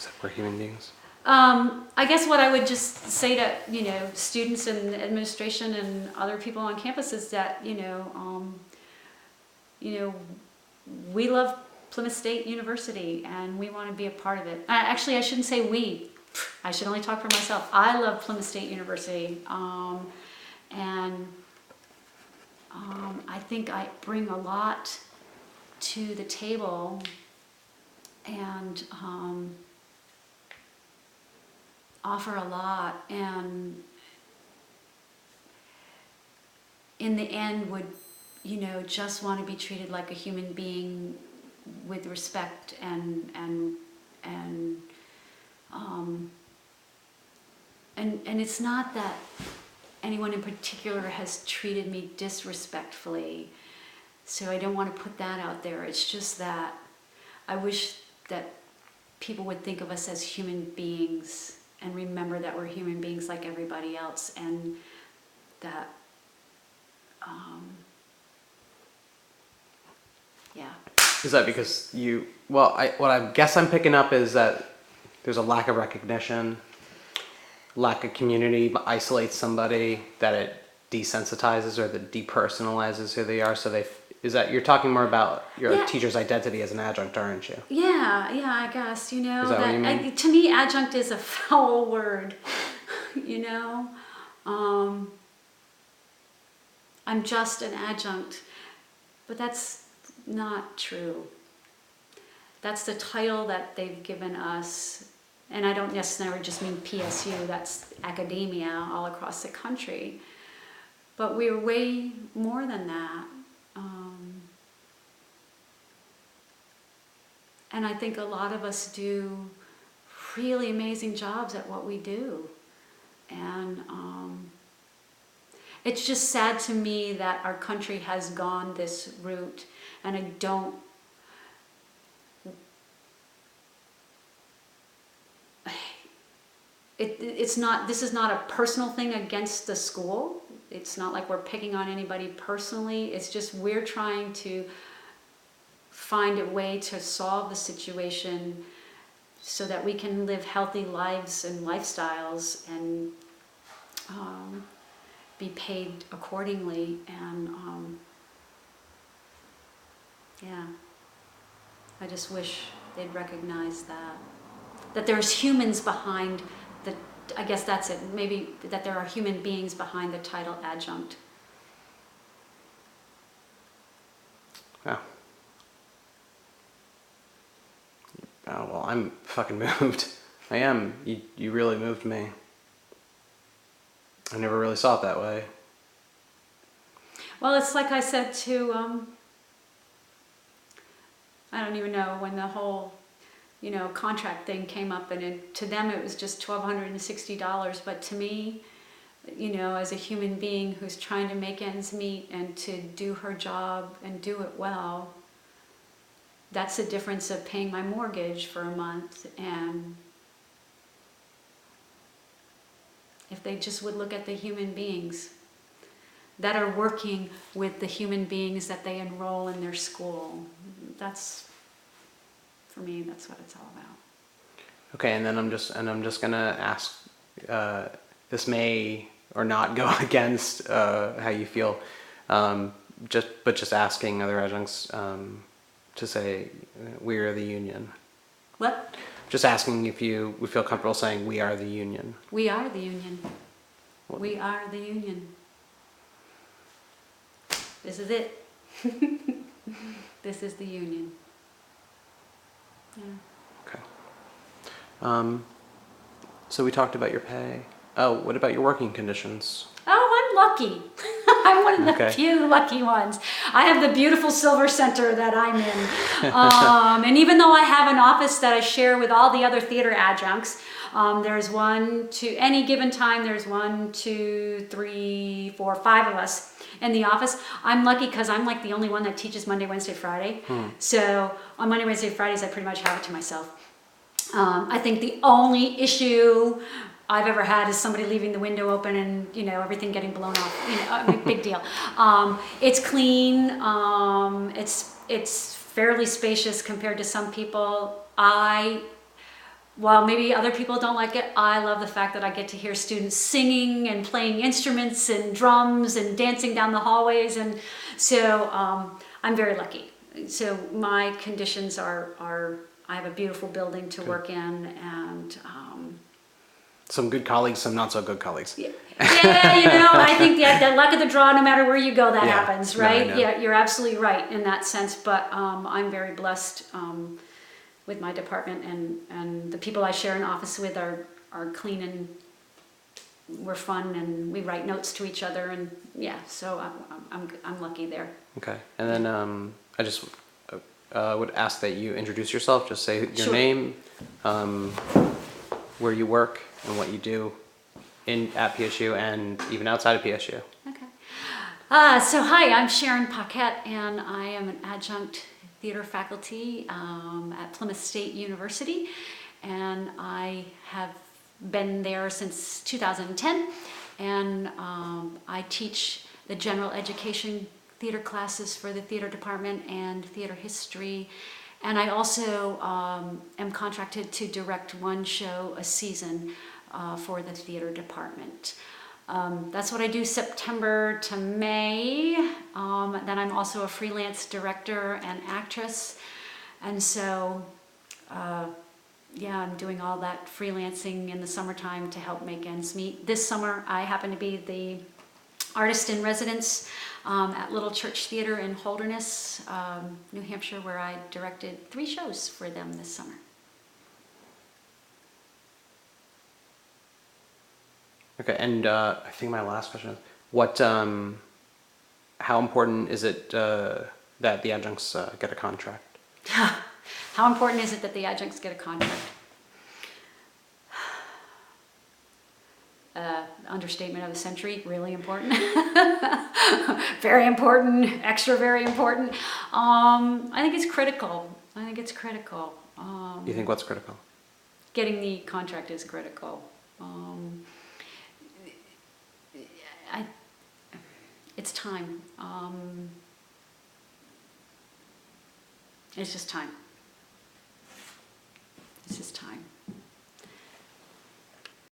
that we're human beings? I guess what I would just say to, students and administration and other people on campus is that, we love Plymouth State University and we want to be a part of it. Actually, I shouldn't say we. I should only talk for myself. I love Plymouth State University. And I think I bring a lot to the table and offer a lot, and in the end would, just want to be treated like a human being with respect and it's not that anyone in particular has treated me disrespectfully, so I don't want to put that out there. It's just that I wish that people would think of us as human beings and remember that we're human beings like everybody else, and that yeah. Is that because what I guess I'm picking up is that there's a lack of recognition, lack of community isolates somebody, that it desensitizes or that depersonalizes who they are. So is that you're talking more about your teacher's identity as an adjunct, aren't you? Yeah, I guess, Is that what you mean? to me, adjunct is a foul word, I'm just an adjunct, but that's not true. That's the title that they've given us, and I don't necessarily just mean PSU, that's academia all across the country. But we're way more than that. And I think a lot of us do really amazing jobs at what we do. And it's just sad to me that our country has gone this route, and I don't this is not a personal thing against the school. It's not like we're picking on anybody personally. It's just we're trying to find a way to solve the situation so that we can live healthy lives and lifestyles and be paid accordingly. And I just wish they'd recognize that there's humans behind I guess that's it, maybe that there are human beings behind the title adjunct. Yeah. Oh, well, I'm fucking moved. I am. You really moved me. I never really saw it that way. Well, it's like I said to, I don't even know when the whole, contract thing came up, and to them it was just $1,260, but to me, as a human being who's trying to make ends meet and to do her job and do it well, that's the difference of paying my mortgage for a month. And if they just would look at the human beings that are working with the human beings that they enroll in their school, for me, that's what it's all about. Okay, and then I'm just gonna ask. This may or not go against how you feel. Just asking other adjuncts to say we are the union. What? Just asking if you would feel comfortable saying we are the union. We are the union. What? We are the union. This is it. This is the union. Yeah. Okay. So we talked about your pay. Oh, what about your working conditions? Oh, I'm lucky. I'm one of the few lucky ones. I have the beautiful Silver Center that I'm in. And even though I have an office that I share with all the other theater adjuncts, there's any given time, there's 1, 2, 3, 4, 5 of us in the office. I'm lucky because I'm like the only one that teaches Monday, Wednesday, Friday. So on Monday, Wednesday, Fridays, I pretty much have it to myself. I think the only issue I've ever had is somebody leaving the window open and, everything getting blown off, big deal. It's clean. It's fairly spacious compared to some people. I while maybe other people don't like it, I love the fact that I get to hear students singing and playing instruments and drums and dancing down the hallways. And so I'm very lucky. So my conditions are I have a beautiful building to work in, and Some good colleagues, some not so good colleagues. yeah, I think the luck of the draw, no matter where you go, that Yeah. happens, No, I right? know. Yeah, you're absolutely right in that sense. But I'm very blessed with my department, and the people I share an office with are clean, and we're fun, and we write notes to each other, and yeah, so I'm lucky there. Okay, and then I just would ask that you introduce yourself. Just say your Sure. name, where you work, and what you do at PSU and even outside of PSU. Okay. So hi, I'm Sharon Paquette, and I am an adjunct theater faculty at Plymouth State University, and I have been there since 2010, and I teach the general education theater classes for the theater department and theater history, and I also am contracted to direct one show a season for the theater department. That's what I do September to May. Then I'm also a freelance director and actress. And so, yeah, I'm doing all that freelancing in the summertime to help make ends meet. This summer, I happen to be the artist in residence at Little Church Theater in Holderness, New Hampshire, where I directed 3 shows for them this summer. Okay, and I think my last question is, how important is it that the adjuncts get a contract? How important is it that the adjuncts get a contract? Understatement of the century, really important. Very important, extra very important. I think it's critical. You think what's critical? Getting the contract is critical. It's time. It's just time. It's just time.